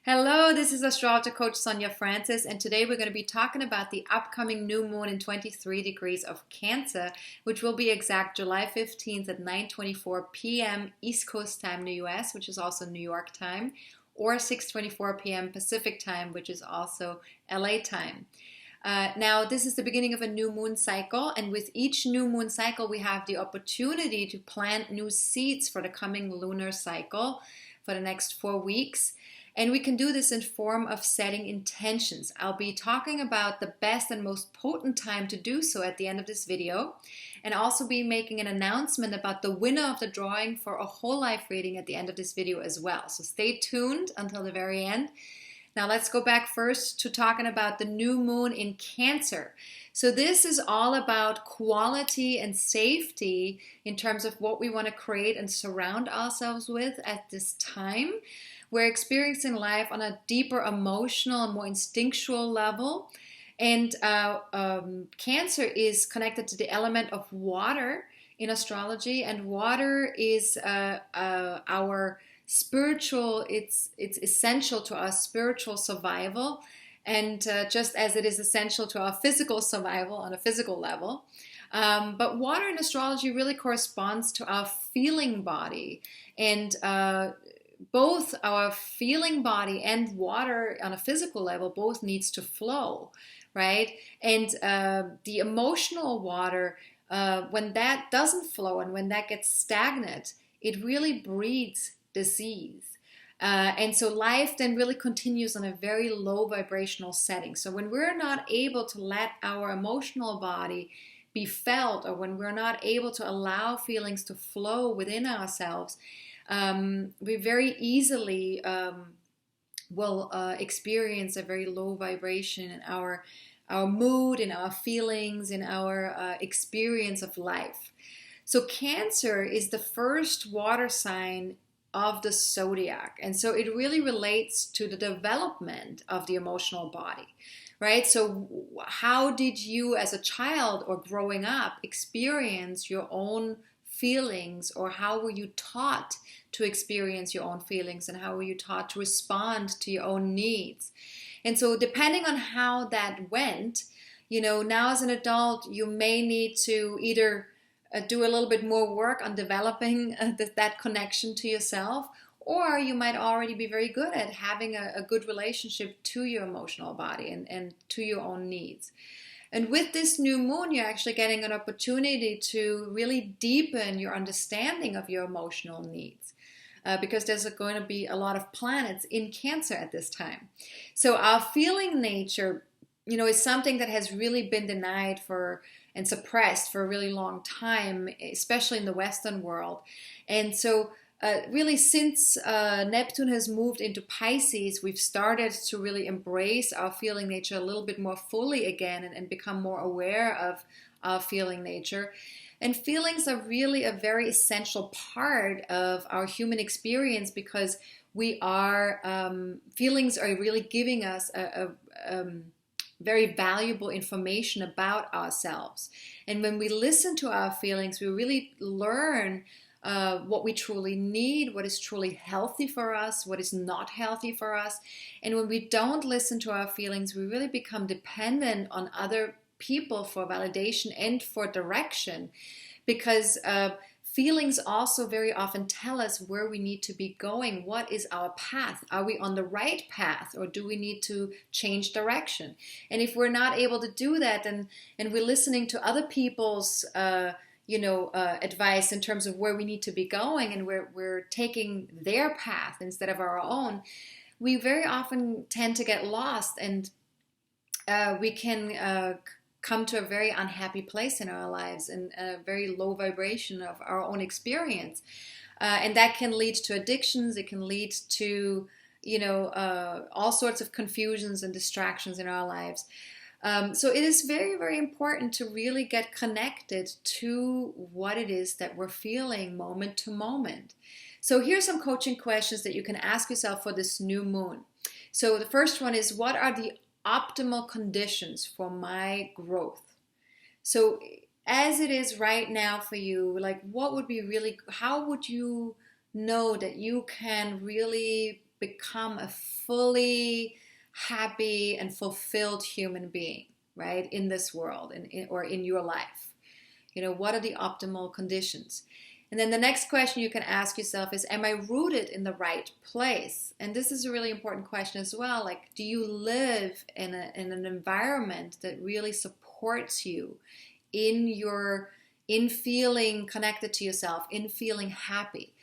Hello, this is AstrologerCoach Sonja Francis, and today we're going to be talking about the upcoming new moon in 23 degrees of Cancer, which will be exact July 15th at 9:24 p.m. East Coast time in the US, which is also New York time, or 6:24 p.m. Pacific time, which is also LA time. Now, this is the beginning of a new moon cycle, and with each new moon cycle, we have the opportunity to plant new seeds for the coming lunar cycle for the next 4 weeks. And we can do this in form of setting intentions. I'll be talking about the best and most potent time to do so at the end of this video, and also be making an announcement about the winner of the drawing for a whole life reading at the end of this video as well. So stay tuned until the very end. Now let's go back first to talking about the new moon in Cancer. So this is all about quality and safety in terms of what we want to create and surround ourselves with at this time. We're experiencing life on a deeper emotional and more instinctual level. And Cancer is connected to the element of water in astrology. And water is our spiritual, it's essential to our spiritual survival. And just as it is essential to our physical survival on a physical level. But water in astrology really corresponds to our feeling body. And both our feeling body and water on a physical level both needs to flow, right? And the emotional water, when that doesn't flow and when that gets stagnant, it really breeds disease. And so life then really continues on a very low vibrational setting. So when we're not able to let our emotional body be felt, or when we're not able to allow feelings to flow within ourselves, we very easily will experience a very low vibration in our mood, in our feelings, in our experience of life. So Cancer is the first water sign of the zodiac, and so it really relates to the development of the emotional body, right? So how did you as a child or growing up experience your own feelings, or how were you taught to experience your own feelings, and how were you taught to respond to your own needs? And so depending on how that went, now as an adult, you may need to either do a little bit more work on developing that connection to yourself, or you might already be very good at having a good relationship to your emotional body and to your own needs. And with this new moon, you're actually getting an opportunity to really deepen your understanding of your emotional needs, because there's going to be a lot of planets in Cancer at this time. So our feeling nature, is something that has really been denied and suppressed for a really long time, especially in the Western world. And so really since Neptune has moved into Pisces, we've started to really embrace our feeling nature a little bit more fully again, and become more aware of our feeling nature. And feelings are really a very essential part of our human experience, because feelings are really giving us a very valuable information about ourselves. And when we listen to our feelings, we really learn what we truly need, what is truly healthy for us, what is not healthy for us. And when we don't listen to our feelings, we really become dependent on other people for validation and for direction, because feelings also very often tell us where we need to be going. What is our path? Are we on the right path, or do we need to change direction? And if we're not able to do that, and we're listening to other people's advice in terms of where we need to be going, and we're taking their path instead of our own, we very often tend to get lost, and we can come to a very unhappy place in our lives, and a very low vibration of our own experience. And that can lead to addictions. It can lead to, all sorts of confusions and distractions in our lives. So it is very, very important to really get connected to what it is that we're feeling moment to moment. So here's some coaching questions that you can ask yourself for this new moon. So the first one is, what are the optimal conditions for my growth? So as it is right now for you, how would you know that you can really become a fully happy and fulfilled human being, right, in this world or in your life? What are the optimal conditions? And then the next question you can ask yourself is, am I rooted in the right place? And this is a really important question as well. Like, do you live in an environment that really supports you in feeling connected to yourself, in feeling happy?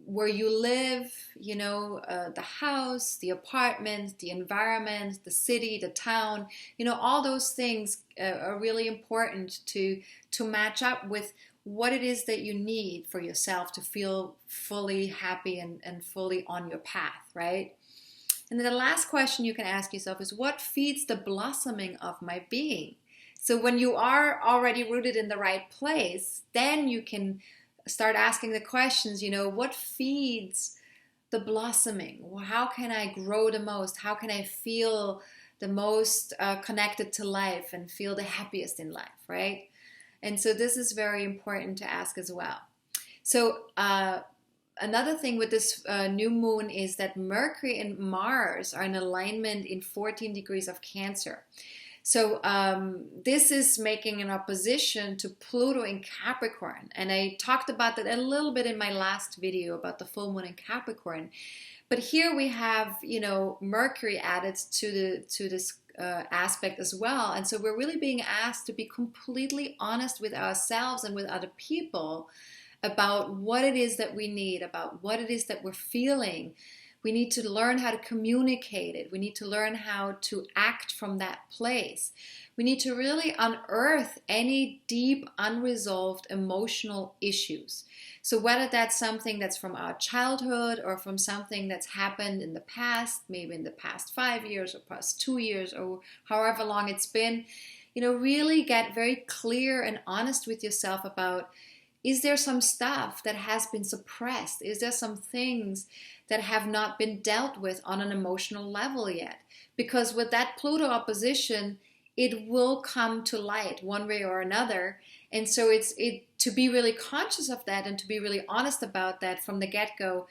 Where you live, the house, the apartment, the environment, the city, the town, all those things are really important to match up with what it is that you need for yourself to feel fully happy and fully on your path, right? And then the last question you can ask yourself is, what feeds the blossoming of my being? So when you are already rooted in the right place, then you can start asking the questions, what feeds the blossoming? How can I grow the most? How can I feel the most connected to life and feel the happiest in life, right? And so this is very important to ask as well. So another thing with this new moon is that Mercury and Mars are in alignment in 14 degrees of Cancer. So this is making an opposition to Pluto in Capricorn. And I talked about that a little bit in my last video about the full moon in Capricorn. But here we have, Mercury added to this aspect as well. And so we're really being asked to be completely honest with ourselves and with other people about what it is that we need, about what it is that we're feeling. We need to learn how to communicate it. We need to learn how to act from that place. We need to really unearth any deep, unresolved emotional issues. So whether that's something that's from our childhood or from something that's happened in the past, maybe in the past 5 years or past 2 years or however long it's been, really get very clear and honest with yourself about, is there some stuff that has been suppressed? Is there some things that have not been dealt with on an emotional level yet? Because with that Pluto opposition, it will come to light one way or another. And so to be really conscious of that and to be really honest about that from the get-go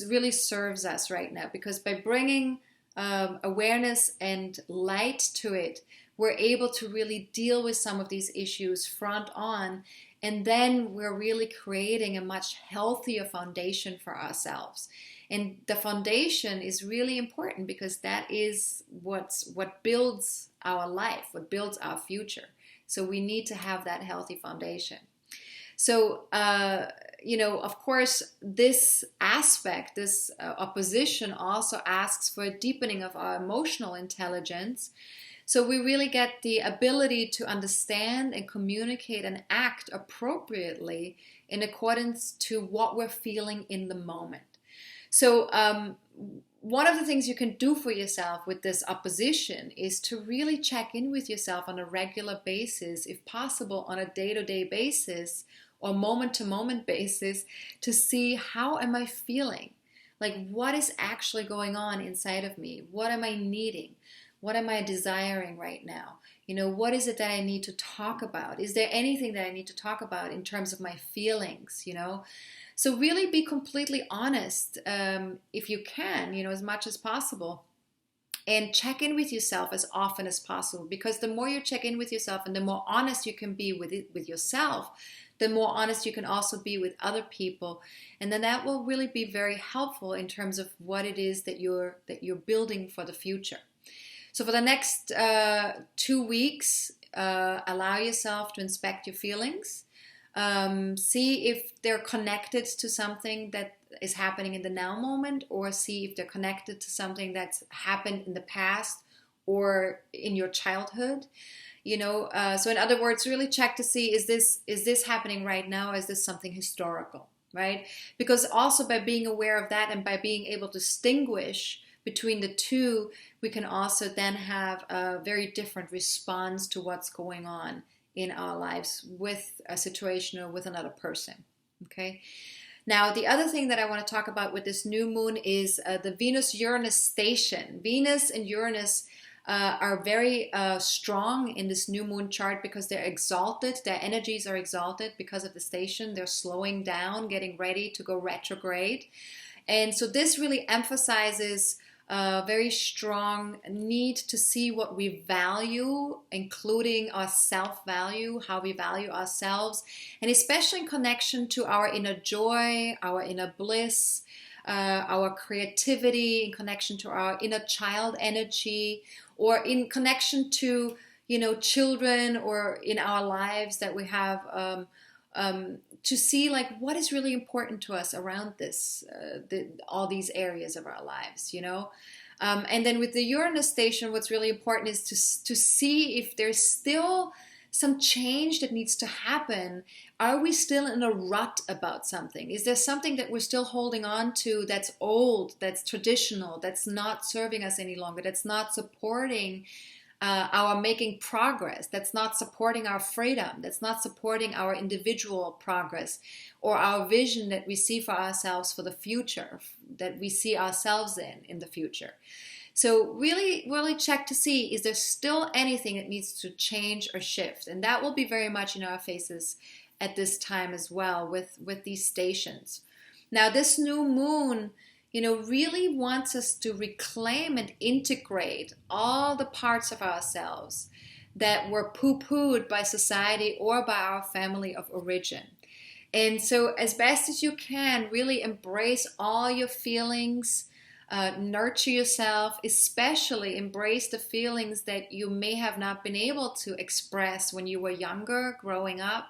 really serves us right now. Because by bringing awareness and light to it, we're able to really deal with some of these issues front on. And then we're really creating a much healthier foundation for ourselves. And the foundation is really important because that is what builds our life, what builds our future. So we need to have that healthy foundation. So, of course, this aspect, this opposition also asks for a deepening of our emotional intelligence. So we really get the ability to understand and communicate and act appropriately in accordance to what we're feeling in the moment. So one of the things you can do for yourself with this opposition is to really check in with yourself on a regular basis, if possible on a day-to-day basis or moment-to-moment basis, to see how am I feeling? Like, what is actually going on inside of me? What am I needing? What am I desiring right now? What is it that I need to talk about? Is there anything that I need to talk about in terms of my feelings, So really be completely honest if you can, as much as possible. And check in with yourself as often as possible. Because the more you check in with yourself and the more honest you can be with yourself, the more honest you can also be with other people. And then that will really be very helpful in terms of what it is that you're building for the future. So for the next 2 weeks, allow yourself to inspect your feelings. See if they're connected to something that is happening in the now moment, or see if they're connected to something that's happened in the past or in your childhood. So in other words, really check to see, is this happening right now? Is this something historical, right? Because also by being aware of that and by being able to distinguish between the two, we can also then have a very different response to what's going on in our lives with a situation or with another person. Okay. Now, the other thing that I want to talk about with this new moon is the Venus-Uranus station. Venus and Uranus are very strong in this new moon chart because they're exalted. Their energies are exalted because of the station. They're slowing down, getting ready to go retrograde. And so this really emphasizes a very strong need to see what we value, including our self-value, how we value ourselves, and especially in connection to our inner joy, our inner bliss, our creativity, in connection to our inner child energy, or in connection to, children, or in our lives that we have, to see like what is really important to us around this, all these areas of our lives, and then with the Uranus station, what's really important is to see if there's still some change that needs to happen. Are we still in a rut about something? Is there something that we're still holding on to that's old, that's traditional, that's not serving us any longer, that's not supporting our making progress, that's not supporting our freedom, that's not supporting our individual progress or our vision that we see for ourselves for the future, that we see ourselves in the future? So really, really check to see, is there still anything that needs to change or shift? And that will be very much in our faces at this time as well with these stations. Now, this new moon, really wants us to reclaim and integrate all the parts of ourselves that were poo-pooed by society or by our family of origin. And so as best as you can, really embrace all your feelings, nurture yourself, especially embrace the feelings that you may have not been able to express when you were younger, growing up.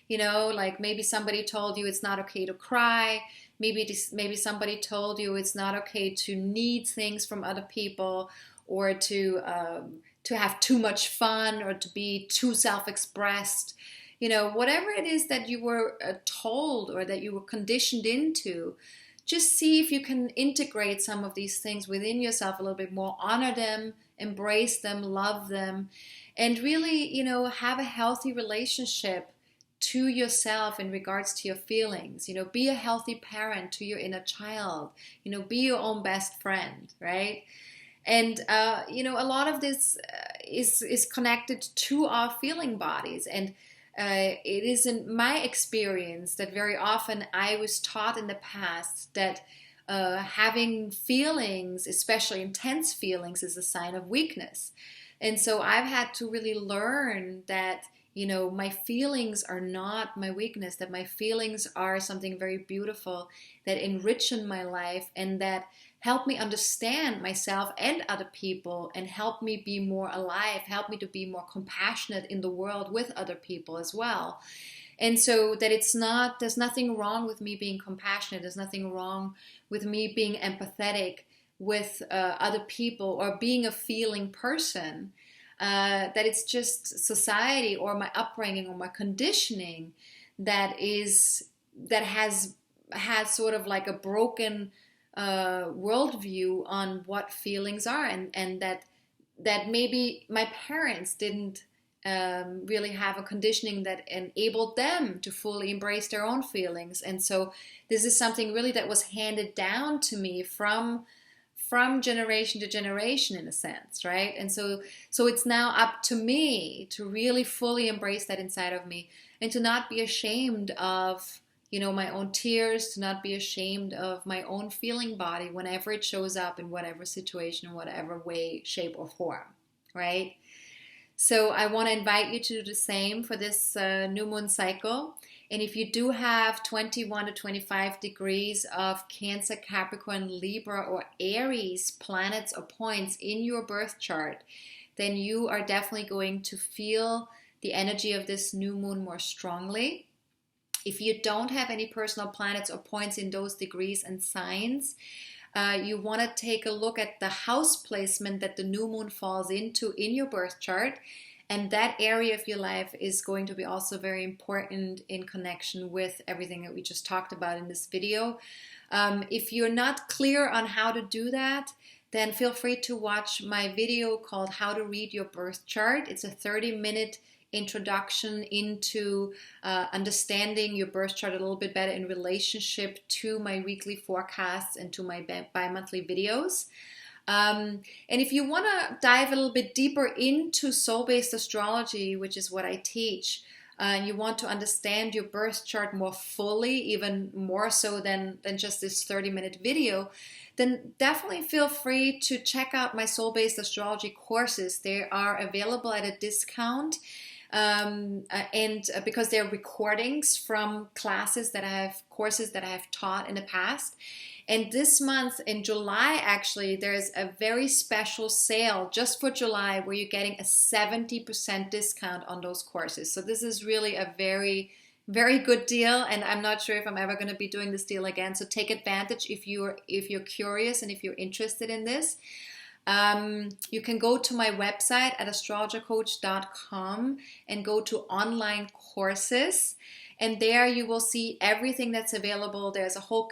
Like maybe somebody told you it's not okay to cry. Maybe somebody told you it's not okay to need things from other people, or to have too much fun, or to be too self-expressed. Whatever it is that you were told or that you were conditioned into, just see if you can integrate some of these things within yourself a little bit more, honor them, embrace them, love them, and really, have a healthy relationship to yourself in regards to your feelings. Be a healthy parent to your inner child. Be your own best friend, right? And a lot of this is connected to our feeling bodies. And it is in my experience that very often I was taught in the past that having feelings, especially intense feelings, is a sign of weakness. And so I've had to really learn that my feelings are not my weakness, that my feelings are something very beautiful that enrich in my life and that help me understand myself and other people, and help me be more alive, help me to be more compassionate in the world with other people as well. And so that there's nothing wrong with me being compassionate, there's nothing wrong with me being empathetic with other people or being a feeling person. That it's just society or my upbringing or my conditioning that has had sort of like a broken worldview on what feelings are, and that maybe my parents didn't really have a conditioning that enabled them to fully embrace their own feelings. And so this is something really that was handed down to me from generation to generation, in a sense, right? And so it's now up to me to really fully embrace that inside of me, and to not be ashamed of, my own tears, to not be ashamed of my own feeling body whenever it shows up in whatever situation, in whatever way, shape, or form, right? So I want to invite you to do the same for this new moon cycle. And if you do have 21 to 25 degrees of Cancer, Capricorn, Libra, or Aries planets or points in your birth chart, then you are definitely going to feel the energy of this new moon more strongly. If you don't have any personal planets or points in those degrees and signs, you want to take a look at the house placement that the new moon falls into in your birth chart. And that area of your life is going to be also very important in connection with everything that we just talked about in this video. If you're not clear on how to do that, then feel free to watch my video called How to Read Your Birth Chart. It's a 30-minute introduction into understanding your birth chart a little bit better in relationship to my weekly forecasts and to my bi-monthly videos. And if you want to dive a little bit deeper into soul-based astrology, which is what I teach, and you want to understand your birth chart more fully, even more so than just this 30-minute video, then definitely feel free to check out my soul-based astrology courses. They are available at a discount. And because they're recordings from courses that I have taught in the past. And this month in July, actually, there's a very special sale just for July where you're getting a 70% discount on those courses. So this is really a very, very good deal, and I'm not sure if I'm ever going to be doing this deal again. So take advantage if you're curious and if you're interested in this. You can go to my website at AstrologerCoach.com and go to online courses, and there you will see everything that's available. There's a whole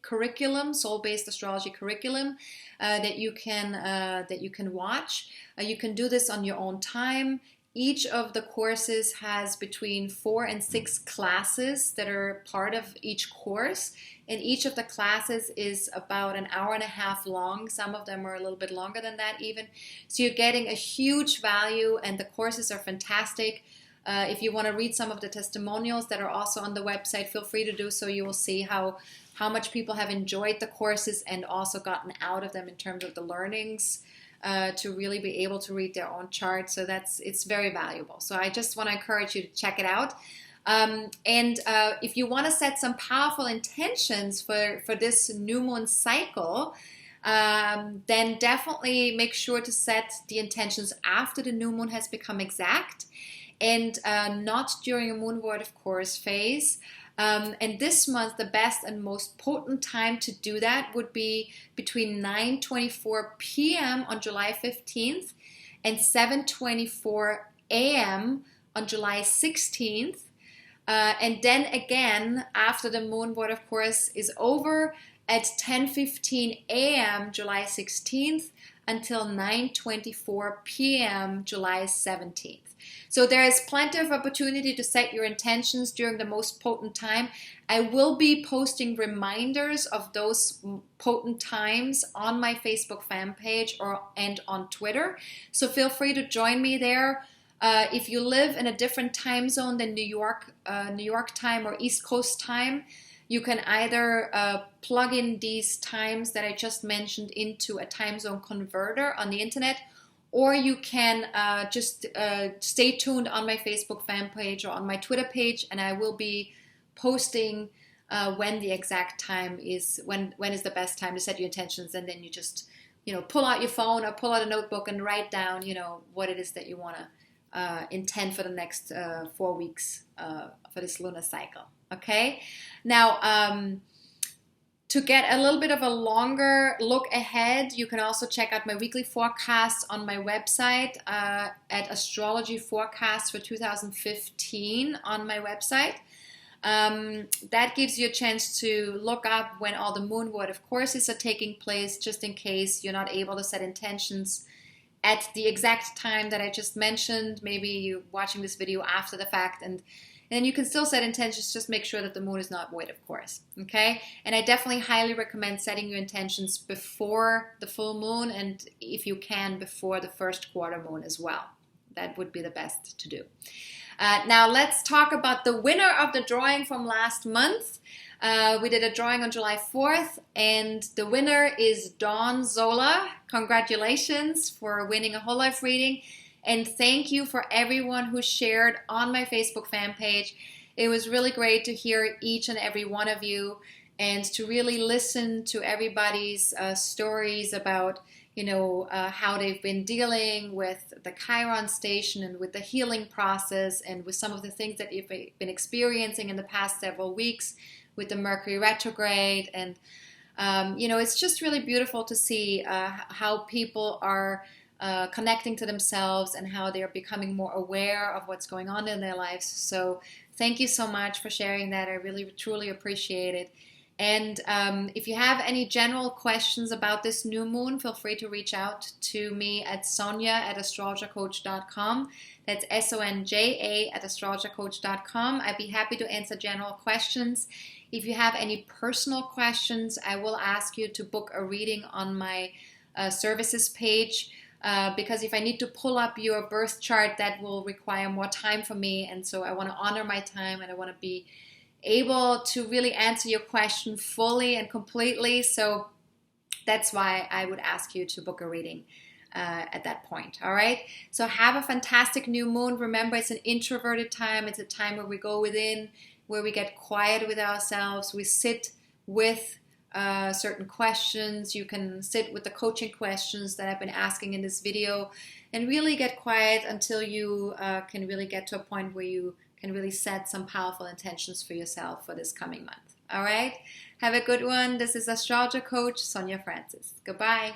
curriculum, soul-based astrology curriculum that you can watch. You can do this on your own time. Each of the courses has between 4 and 6 classes that are part of each course. And each of the classes is about an hour and a half long. Some of them are a little bit longer than that even. So you're getting a huge value, and the courses are fantastic. If you want to read some of the testimonials that are also on the website, feel free to do so. You will see how much people have enjoyed the courses and also gotten out of them in terms of the learnings. To really be able to read their own chart. So it's very valuable. So I just want to encourage you to check it out. If you want to set some powerful intentions for this new moon cycle, then definitely make sure to set the intentions after the new moon has become exact, and not during a moon void, of course, phase. And this month, the best and most potent time to do that would be between 9:24 p.m. on July 15th and 7:24 a.m. on July 16th. And then again, after the moon void, of course, is over at 10:15 a.m. July 16th until 9:24 p.m. July 17th. So there is plenty of opportunity to set your intentions during the most potent time. I will be posting reminders of those potent times on my Facebook fan page and on Twitter. So feel free to join me there. If you live in a different time zone than New York time or East Coast time, you can either plug in these times that I just mentioned into a time zone converter on the internet, or you can just stay tuned on my Facebook fan page or on my Twitter page, and I will be posting when the exact time is, when is the best time to set your intentions. And then you just, pull out your phone or pull out a notebook and write down, what it is that you want to intend for the next 4 weeks for this lunar cycle. Okay? Now, to get a little bit of a longer look ahead, you can also check out my weekly forecasts on my website at Astrology Forecast for 2015 on my website. That gives you a chance to look up when all the moon void, of courses, are taking place, just in case you're not able to set intentions at the exact time that I just mentioned. Maybe you're watching this video after the fact, and you can still set intentions. Just make sure that the moon is not void, of course. Okay? And I definitely highly recommend setting your intentions before the full moon, and if you can, before the first quarter moon as well. That would be the best to do. Now let's talk about the winner of the drawing from last month. We did a drawing on July 4th, and the winner is Dawn Zola. Congratulations for winning a whole life reading. And thank you for everyone who shared on my Facebook fan page. It was really great to hear each and every one of you, and to really listen to everybody's stories about, how they've been dealing with the Chiron station and with the healing process, and with some of the things that you've been experiencing in the past several weeks with the Mercury retrograde. And, it's just really beautiful to see how people are connecting to themselves and how they're becoming more aware of what's going on in their lives. So thank you so much for sharing that. I really, truly appreciate it. And if you have any general questions about this new moon, feel free to reach out to me at Sonja@AstrologerCoach.com. That's SONJA@AstrologerCoach.com. I'd be happy to answer general questions. If you have any personal questions, I will ask you to book a reading on my services page. because if I need to pull up your birth chart, that will require more time for me. And so I want to honor my time, and I want to be able to really answer your question fully and completely. So that's why I would ask you to book a reading at that point. All right. So have a fantastic new moon. Remember, it's an introverted time. It's a time where we go within, where we get quiet with ourselves. We sit with certain questions. You can sit with the coaching questions that I've been asking in this video and really get quiet until you can really get to a point where you can really set some powerful intentions for yourself for this coming month. All right. Have a good one. This is Astrologer Coach Sonja Francis. Goodbye.